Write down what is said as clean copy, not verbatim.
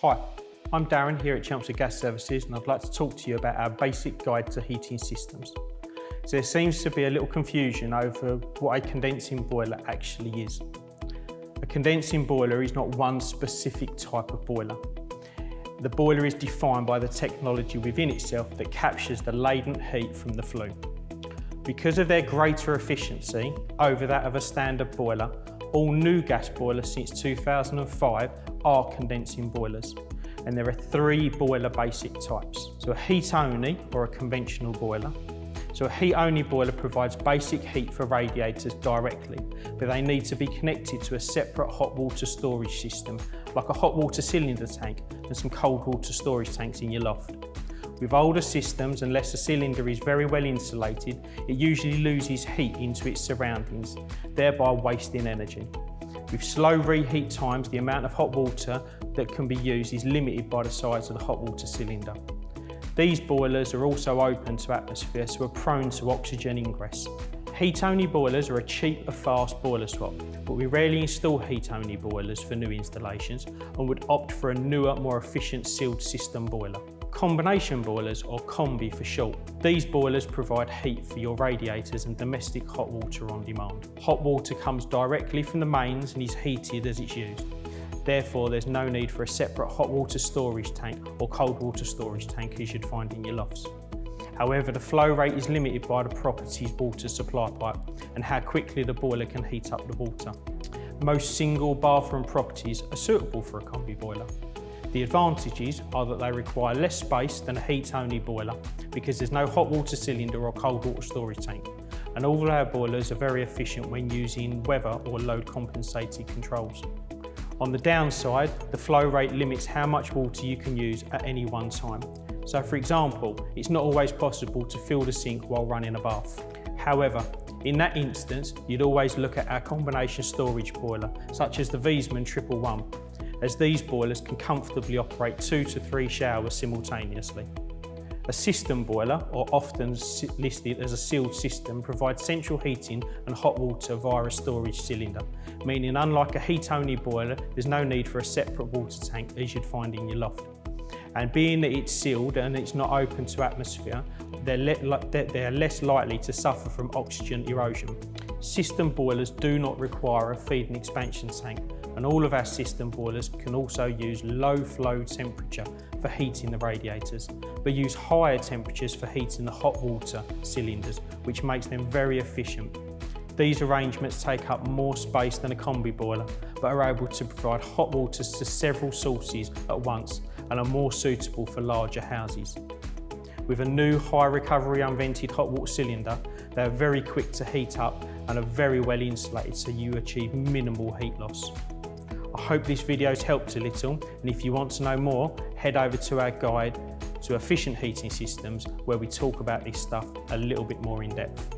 Hi, I'm Darren here at Chelmsford Gas Services, and I'd like to talk to you about our basic guide to heating systems. So there seems to be a little confusion over what a condensing boiler actually is. A condensing boiler is not one specific type of boiler. The boiler is defined by the technology within itself that captures the latent heat from the flue. Because of their greater efficiency over that of a standard boiler, all new gas boilers since 2005 are condensing boilers. And there are three boiler basic types. So a heat only or a conventional boiler. So a heat only boiler provides basic heat for radiators directly, but they need to be connected to a separate hot water storage system, like a hot water cylinder tank and some cold water storage tanks in your loft. With older systems, unless the cylinder is very well insulated, it usually loses heat into its surroundings, thereby wasting energy. With slow reheat times, the amount of hot water that can be used is limited by the size of the hot water cylinder. These boilers are also open to atmosphere, so are prone to oxygen ingress. Heat-only boilers are a cheap and fast boiler swap, but we rarely install heat-only boilers for new installations and would opt for a newer, more efficient sealed system boiler. Combination boilers, or combi for short. These boilers provide heat for your radiators and domestic hot water on demand. Hot water comes directly from the mains and is heated as it's used. Therefore, there's no need for a separate hot water storage tank or cold water storage tank as you'd find in your lofts. However, the flow rate is limited by the property's water supply pipe and how quickly the boiler can heat up the water. Most single bathroom properties are suitable for a combi boiler. The advantages are that they require less space than a heat-only boiler because there's no hot water cylinder or cold water storage tank, and all of our boilers are very efficient when using weather or load compensated controls. On the downside, the flow rate limits how much water you can use at any one time. So for example, it's not always possible to fill the sink while running a bath. However, in that instance, you'd always look at our combination storage boiler, such as the Wiesmann 111, as these boilers can comfortably operate 2 to 3 showers simultaneously. A system boiler, or often listed as a sealed system, provides central heating and hot water via a storage cylinder, meaning unlike a heat-only boiler, there's no need for a separate water tank as you'd find in your loft. And being that it's sealed and it's not open to atmosphere, they're less likely to suffer from oxygen erosion. System boilers do not require a feed and expansion tank, and all of our system boilers can also use low flow temperature for heating the radiators, but use higher temperatures for heating the hot water cylinders, which makes them very efficient. These arrangements take up more space than a combi boiler, but are able to provide hot water to several sources at once and are more suitable for larger houses. With a new high recovery unvented hot water cylinder, they are very quick to heat up and are very well insulated, so you achieve minimal heat loss. I hope this video has helped a little, and if you want to know more, head over to our guide to efficient heating systems, where we talk about this stuff a little bit more in depth.